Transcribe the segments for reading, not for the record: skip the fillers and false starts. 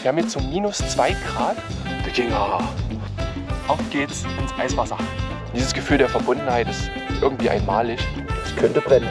Wir haben jetzt so -2 Grad. Wikinger. Auf geht's ins Eiswasser. Dieses Gefühl der Verbundenheit ist irgendwie einmalig. Es könnte brennen.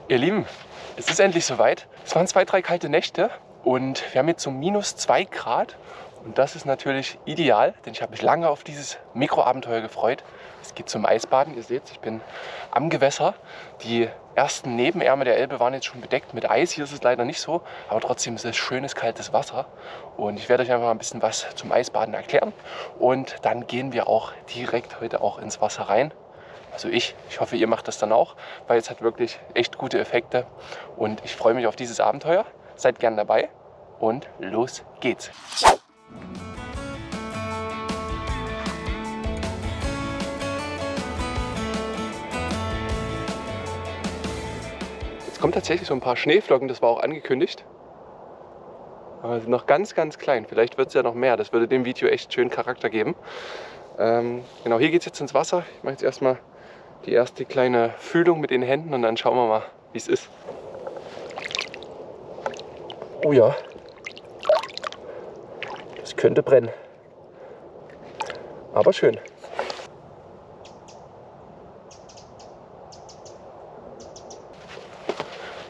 Ihr Lieben, es ist endlich soweit. Es waren 2, 3 kalte Nächte und wir haben jetzt so -2 Grad. Und das ist natürlich ideal, denn ich habe mich lange auf dieses Mikroabenteuer gefreut. Es geht zum Eisbaden. Ihr seht, ich bin am Gewässer. Die ersten Nebenärme der Elbe waren jetzt schon bedeckt mit Eis. Hier ist es leider nicht so, aber trotzdem ist es schönes, kaltes Wasser. Und ich werde euch einfach mal ein bisschen was zum Eisbaden erklären. Und dann gehen wir auch direkt heute auch ins Wasser rein. Also ich hoffe, ihr macht das dann auch, weil es hat wirklich echt gute Effekte. Und ich freue mich auf dieses Abenteuer. Seid gern dabei und los geht's. Jetzt kommen tatsächlich so ein paar Schneeflocken, das war auch angekündigt. Aber sind noch ganz, ganz klein. Vielleicht wird es ja noch mehr. Das würde dem Video echt schön Charakter geben. Genau, hier geht es jetzt ins Wasser. Ich mache jetzt erstmal die erste kleine Fühlung mit den Händen und dann schauen wir mal, wie es ist. Oh ja, das könnte brennen. Aber schön.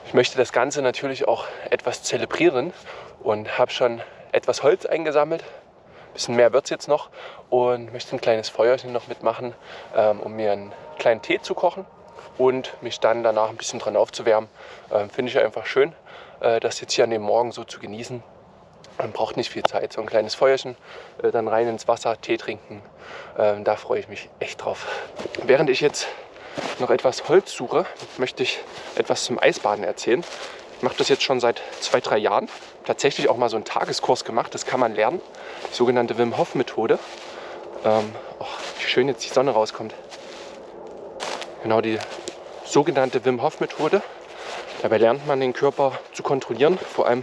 Ich möchte das Ganze natürlich auch etwas zelebrieren und habe schon etwas Holz eingesammelt. Ein bisschen mehr wird es jetzt noch und möchte ein kleines Feuerchen noch mitmachen, um mir einen kleinen Tee zu kochen und mich dann danach ein bisschen dran aufzuwärmen. Finde ich einfach schön, das jetzt hier an dem Morgen so zu genießen. Man braucht nicht viel Zeit, so ein kleines Feuerchen, dann rein ins Wasser, Tee trinken. Da freue ich mich echt drauf. Während ich jetzt noch etwas Holz suche, möchte ich etwas zum Eisbaden erzählen. Ich mache das jetzt schon seit 2, 3 Jahren. Tatsächlich auch mal so einen Tageskurs gemacht, das kann man lernen. Die sogenannte Wim Hof Methode. Wie schön jetzt die Sonne rauskommt. Genau, die sogenannte Wim Hof Methode. Dabei lernt man den Körper zu kontrollieren, vor allem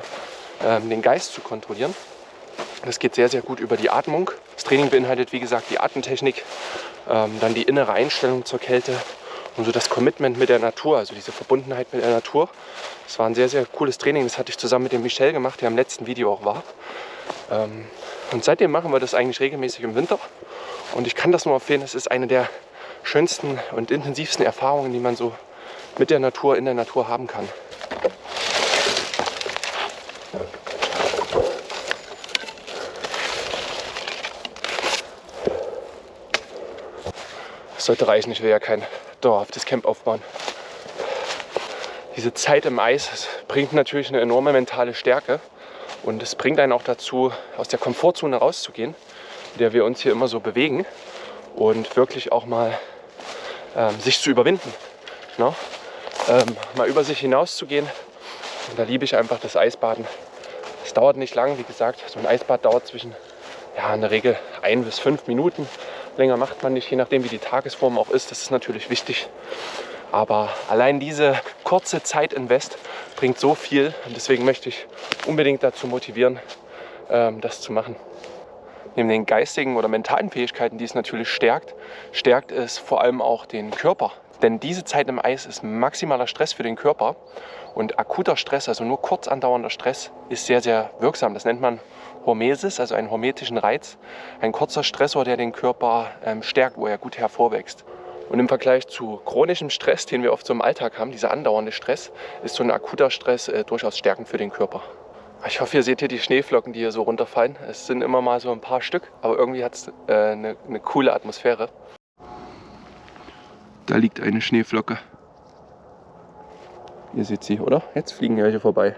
den Geist zu kontrollieren. Das geht sehr, sehr gut über die Atmung. Das Training beinhaltet, wie gesagt, die Atemtechnik, dann die innere Einstellung zur Kälte und so das Commitment mit der Natur, also diese Verbundenheit mit der Natur. Das war ein sehr, sehr cooles Training. Das hatte ich zusammen mit dem Michel gemacht, der im letzten Video auch war. Und seitdem machen wir das eigentlich regelmäßig im Winter. Und ich kann das nur empfehlen, es ist eine der schönsten und intensivsten Erfahrungen, die man so mit der Natur, in der Natur haben kann. Das sollte reichen, ich will ja kein dauerhaftes Camp aufbauen. Diese Zeit im Eis bringt natürlich eine enorme mentale Stärke und es bringt einen auch dazu, aus der Komfortzone rauszugehen, in der wir uns hier immer so bewegen und wirklich auch mal sich zu überwinden. Ne? Mal über sich hinauszugehen. Und da liebe ich einfach das Eisbaden. Es dauert nicht lang, wie gesagt, so ein Eisbad dauert zwischen, in der Regel 1 bis 5 Minuten. Länger macht man nicht, je nachdem wie die Tagesform auch ist, das ist natürlich wichtig. Aber allein diese kurze Zeit invest bringt so viel und deswegen möchte ich unbedingt dazu motivieren, das zu machen. Neben den geistigen oder mentalen Fähigkeiten, die es natürlich stärkt, stärkt es vor allem auch den Körper. Denn diese Zeit im Eis ist maximaler Stress für den Körper und akuter Stress, also nur kurz andauernder Stress, ist sehr, sehr wirksam. Das nennt man Hormesis, also einen hormetischen Reiz. Ein kurzer Stressor, der den Körper stärkt, wo er gut hervorwächst. Und im Vergleich zu chronischem Stress, den wir oft so im Alltag haben, dieser andauernde Stress, ist so ein akuter Stress durchaus stärkend für den Körper. Ich hoffe, ihr seht hier die Schneeflocken, die hier so runterfallen. Es sind immer mal so ein paar Stück, aber irgendwie hat es eine coole Atmosphäre. Da liegt eine Schneeflocke. Ihr seht sie, oder? Jetzt fliegen welche vorbei.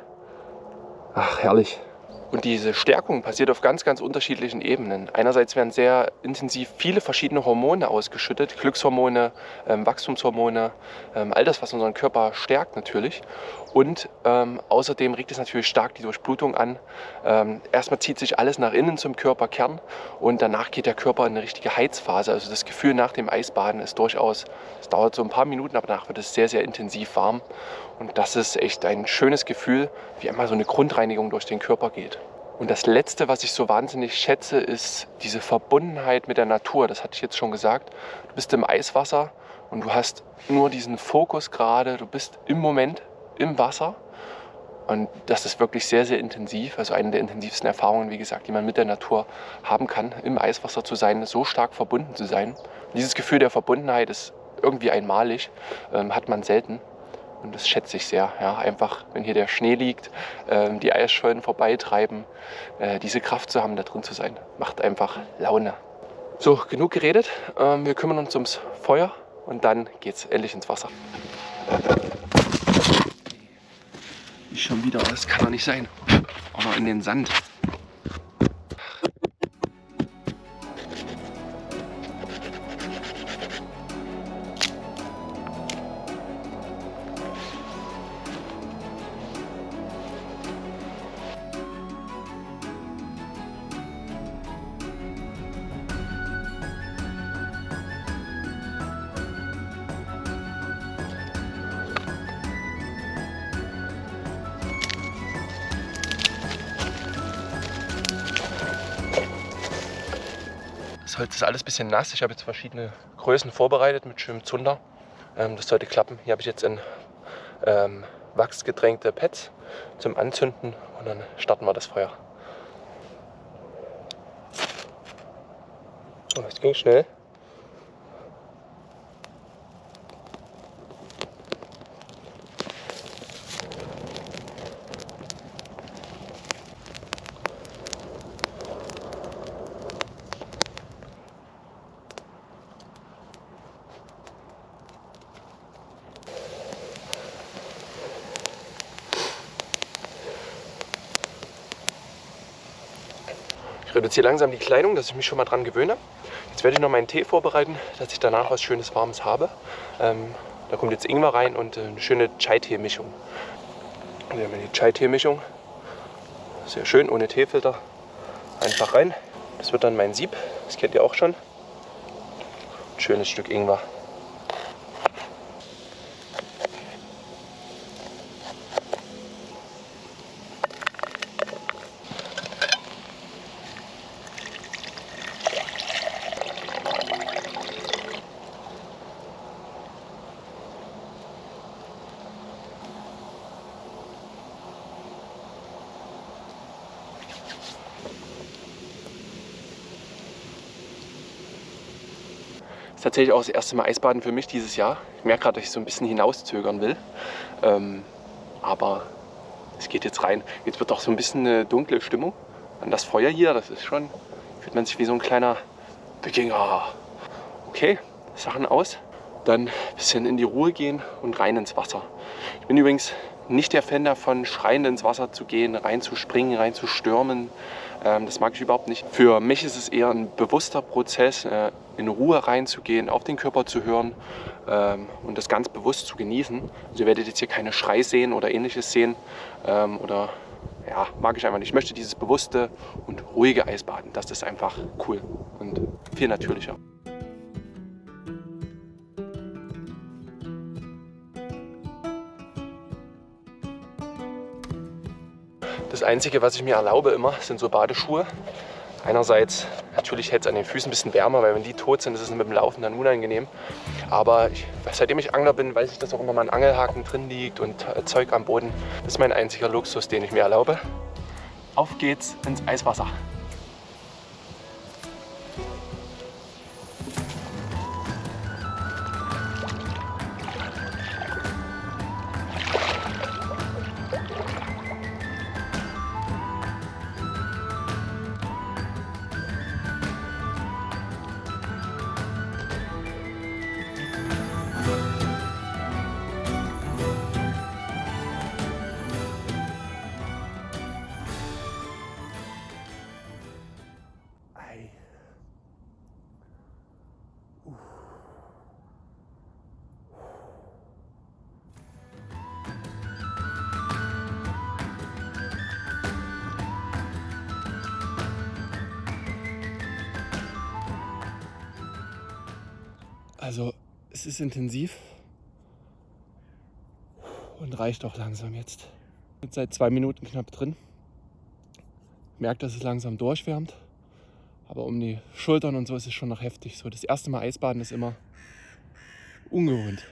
Ach, herrlich. Und diese Stärkung passiert auf ganz, ganz unterschiedlichen Ebenen. Einerseits werden sehr intensiv viele verschiedene Hormone ausgeschüttet, Glückshormone, Wachstumshormone, all das, was unseren Körper stärkt natürlich. Und außerdem regt es natürlich stark die Durchblutung an. Erstmal zieht sich alles nach innen zum Körperkern und danach geht der Körper in eine richtige Heizphase. Also das Gefühl nach dem Eisbaden ist durchaus, es dauert so ein paar Minuten, aber danach wird es sehr, sehr intensiv warm. Und das ist echt ein schönes Gefühl, wie einmal so eine Grundreinigung durch den Körper geht. Und das Letzte, was ich so wahnsinnig schätze, ist diese Verbundenheit mit der Natur. Das hatte ich jetzt schon gesagt. Du bist im Eiswasser und du hast nur diesen Fokus gerade. Du bist im Moment im Wasser. Und das ist wirklich sehr, sehr intensiv. Also eine der intensivsten Erfahrungen, wie gesagt, die man mit der Natur haben kann, im Eiswasser zu sein, so stark verbunden zu sein. Dieses Gefühl der Verbundenheit ist irgendwie einmalig, hat man selten. Und das schätze ich sehr. Ja, einfach, wenn hier der Schnee liegt, die Eisschollen vorbeitreiben, diese Kraft zu haben, da drin zu sein, macht einfach Laune. So, genug geredet. Wir kümmern uns ums Feuer und dann geht's endlich ins Wasser. Ich schon wieder, das kann doch nicht sein. Auch noch in den Sand. Das Holz ist alles ein bisschen nass. Ich habe jetzt verschiedene Größen vorbereitet mit schönem Zunder. Das sollte klappen. Hier habe ich jetzt in Wachs getränkte Pads zum Anzünden und dann starten wir das Feuer. Oh, das ging schnell. Ich reduziere langsam die Kleidung, dass ich mich schon mal dran gewöhne. Jetzt werde ich noch meinen Tee vorbereiten, dass ich danach was Schönes Warmes habe. Da kommt jetzt Ingwer rein und eine schöne Chai-Tee-Mischung. Wir haben die Chai-Tee-Mischung. Sehr schön, ohne Teefilter. Einfach rein. Das wird dann mein Sieb. Das kennt ihr auch schon. Ein schönes Stück Ingwer. Das ist tatsächlich auch das erste Mal Eisbaden für mich dieses Jahr. Ich merke gerade, dass ich so ein bisschen hinauszögern will. Aber es geht jetzt rein. Jetzt wird auch so ein bisschen eine dunkle Stimmung an das Feuer hier. Das ist schon, fühlt man sich wie so ein kleiner Wikinger. Okay, Sachen aus. Dann ein bisschen in die Ruhe gehen und rein ins Wasser. Ich bin übrigens nicht der Fan davon, schreiend ins Wasser zu gehen, reinzuspringen, reinzustürmen. Das mag ich überhaupt nicht. Für mich ist es eher ein bewusster Prozess, in Ruhe reinzugehen, auf den Körper zu hören und das ganz bewusst zu genießen. Also ihr werdet jetzt hier keine Schrei sehen oder ähnliches sehen. Oder ja, mag ich einfach nicht. Ich möchte dieses bewusste und ruhige Eisbaden. Das ist einfach cool und viel natürlicher. Das Einzige, was ich mir erlaube immer, sind so Badeschuhe. Einerseits, natürlich hält es an den Füßen ein bisschen wärmer, weil wenn die tot sind, ist es mit dem Laufen dann unangenehm. Aber seitdem ich Angler bin, weiß ich, dass auch immer mal ein Angelhaken drin liegt und Zeug am Boden. Das ist mein einziger Luxus, den ich mir erlaube. Auf geht's ins Eiswasser. Also es ist intensiv und reicht auch langsam jetzt. Jetzt seit 2 Minuten knapp drin. Merkt, dass es langsam durchwärmt. Aber um die Schultern und so ist es schon noch heftig. So das erste Mal Eisbaden ist immer ungewohnt.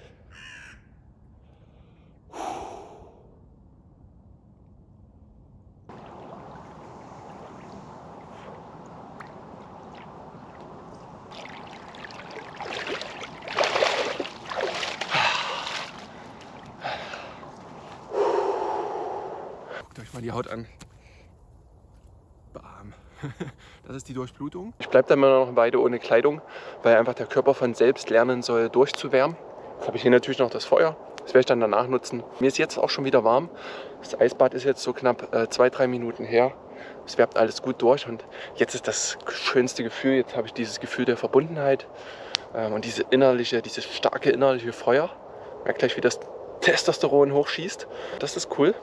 Guckt euch mal die Haut an. Bam. Das ist die Durchblutung. Ich bleibe dann immer noch eine Weile ohne Kleidung, weil einfach der Körper von selbst lernen soll, durchzuwärmen. Jetzt habe ich hier natürlich noch das Feuer. Das werde ich dann danach nutzen. Mir ist jetzt auch schon wieder warm. Das Eisbad ist jetzt so knapp 2-3 Minuten her. Es wärmt alles gut durch und jetzt ist das schönste Gefühl. Jetzt habe ich dieses Gefühl der Verbundenheit und dieses starke innerliche Feuer. Ich merke gleich, wie das Testosteron hochschießt. Das ist cool.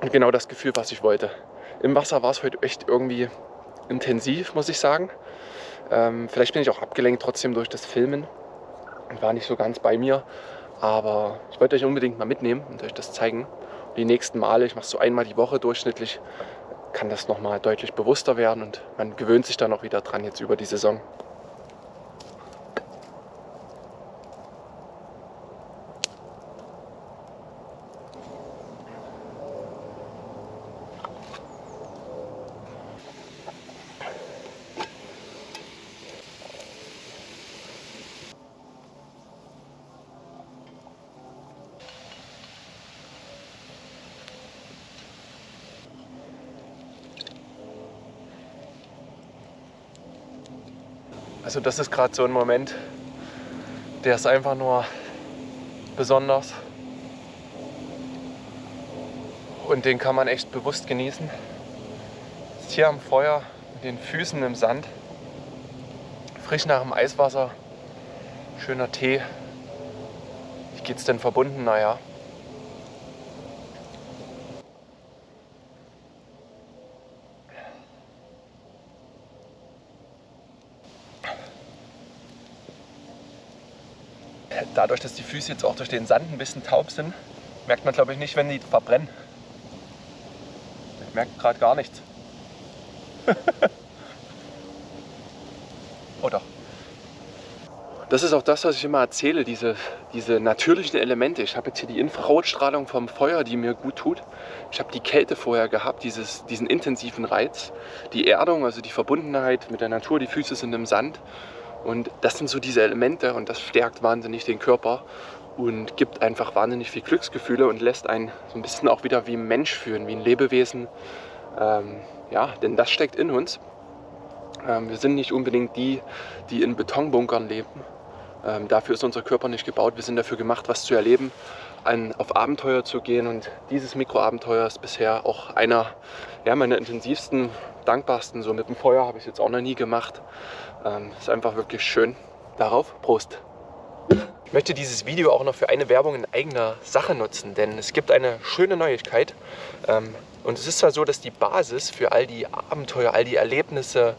Und genau das Gefühl, was ich wollte. Im Wasser war es heute echt irgendwie intensiv, muss ich sagen. Vielleicht bin ich auch abgelenkt trotzdem durch das Filmen und war nicht so ganz bei mir. Aber ich wollte euch unbedingt mal mitnehmen und euch das zeigen. Die nächsten Male, ich mache es so einmal die Woche durchschnittlich, kann das nochmal deutlich bewusster werden und man gewöhnt sich dann auch wieder dran jetzt über die Saison. Also das ist gerade so ein Moment, der ist einfach nur besonders und den kann man echt bewusst genießen. Ist hier am Feuer mit den Füßen im Sand, frisch nach dem Eiswasser, schöner Tee. Wie geht's denn verbunden? Naja. Dadurch, dass die Füße jetzt auch durch den Sand ein bisschen taub sind, merkt man, glaube ich, nicht, wenn die verbrennen. Ich merke gerade gar nichts. Oh doch. Das ist auch das, was ich immer erzähle, diese natürlichen Elemente. Ich habe jetzt hier die Infrarotstrahlung vom Feuer, die mir gut tut. Ich habe die Kälte vorher gehabt, diesen intensiven Reiz. Die Erdung, also die Verbundenheit mit der Natur, die Füße sind im Sand. Und das sind so diese Elemente und das stärkt wahnsinnig den Körper und gibt einfach wahnsinnig viel Glücksgefühle und lässt einen so ein bisschen auch wieder wie ein Mensch fühlen, wie ein Lebewesen. Ja, denn das steckt in uns. Wir sind nicht unbedingt die in Betonbunkern leben. Dafür ist unser Körper nicht gebaut. Wir sind dafür gemacht, was zu erleben, auf Abenteuer zu gehen. Und dieses Mikroabenteuer ist bisher auch einer meiner intensivsten, dankbarsten. So mit dem Feuer habe ich es jetzt auch noch nie gemacht. Ist einfach wirklich schön. Darauf, Prost! Ich möchte dieses Video auch noch für eine Werbung in eigener Sache nutzen, denn es gibt eine schöne Neuigkeit. Und es ist zwar so, dass die Basis für all die Abenteuer, all die Erlebnisse,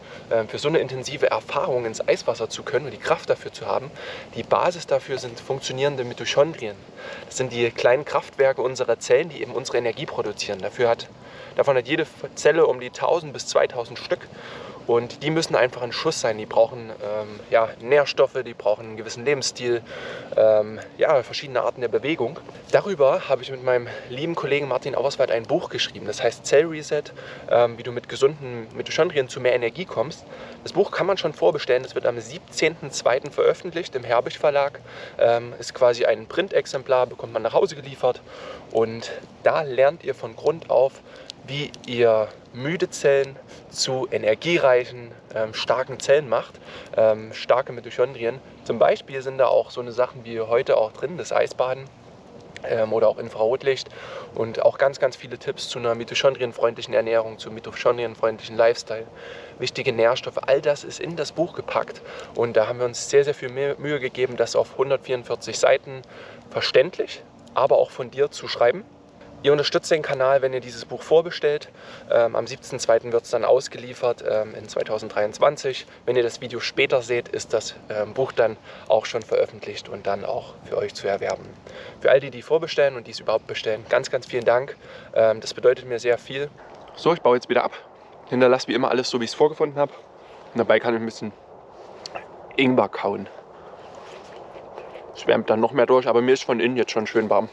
für so eine intensive Erfahrung ins Eiswasser zu können und die Kraft dafür zu haben, die Basis dafür sind funktionierende Mitochondrien. Das sind die kleinen Kraftwerke unserer Zellen, die eben unsere Energie produzieren. Davon hat jede Zelle um die 1000 bis 2000 Stück. Und die müssen einfach in Schuss sein. Die brauchen Nährstoffe, die brauchen einen gewissen Lebensstil, verschiedene Arten der Bewegung. Darüber habe ich mit meinem lieben Kollegen Martin Auerswald ein Buch geschrieben. Das heißt Cell Reset, wie du mit gesunden Mitochondrien zu mehr Energie kommst. Das Buch kann man schon vorbestellen. Das wird am 17.02. veröffentlicht im Herbig Verlag. Ist quasi ein Printexemplar, bekommt man nach Hause geliefert. Und da lernt ihr von Grund auf, wie ihr müde Zellen zu energiereichen, starken Zellen macht, starke Mitochondrien. Zum Beispiel sind da auch so eine Sachen wie heute auch drin, das Eisbaden oder auch Infrarotlicht und auch ganz, ganz viele Tipps zu einer mitochondrienfreundlichen Ernährung, zu mitochondrienfreundlichen Lifestyle. Wichtige Nährstoffe, all das ist in das Buch gepackt und da haben wir uns sehr, sehr viel Mühe gegeben, das auf 144 Seiten verständlich, aber auch von dir zu schreiben. Ihr unterstützt den Kanal, wenn ihr dieses Buch vorbestellt. Am 17.02. wird es dann ausgeliefert in 2023. Wenn ihr das Video später seht, ist das Buch dann auch schon veröffentlicht und dann auch für euch zu erwerben. Für all die, die vorbestellen und die es überhaupt bestellen, ganz, ganz vielen Dank. Das bedeutet mir sehr viel. So, ich baue jetzt wieder ab. Hinterlasse wie immer alles so, wie ich es vorgefunden habe. Und dabei kann ich ein bisschen Ingwer kauen. Es wärmt dann noch mehr durch, aber mir ist von innen jetzt schon schön warm.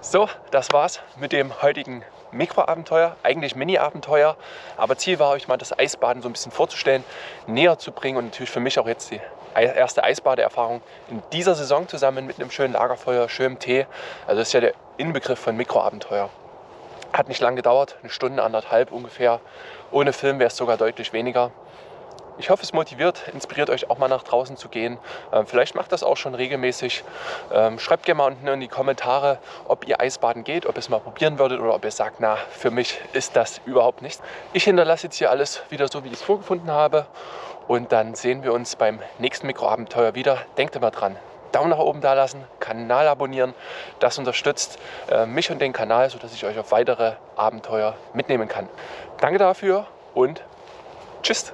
So, das war's mit dem heutigen Mikroabenteuer, eigentlich Mini-Abenteuer. Aber Ziel war, euch mal das Eisbaden so ein bisschen vorzustellen, näher zu bringen und natürlich für mich auch jetzt die erste Eisbadeerfahrung in dieser Saison zusammen mit einem schönen Lagerfeuer, schönem Tee. Also das ist ja der Inbegriff von Mikroabenteuer. Hat nicht lange gedauert, 1 Stunde, 1,5 ungefähr. Ohne Film wäre es sogar deutlich weniger. Ich hoffe, es motiviert, inspiriert euch auch mal nach draußen zu gehen. Vielleicht macht das auch schon regelmäßig. Schreibt gerne mal unten in die Kommentare, ob ihr Eisbaden geht, ob ihr es mal probieren würdet oder ob ihr sagt, na, für mich ist das überhaupt nichts. Ich hinterlasse jetzt hier alles wieder so, wie ich es vorgefunden habe. Und dann sehen wir uns beim nächsten Mikroabenteuer wieder. Denkt immer dran, Daumen nach oben da lassen, Kanal abonnieren. Das unterstützt mich und den Kanal, sodass ich euch auf weitere Abenteuer mitnehmen kann. Danke dafür und tschüss.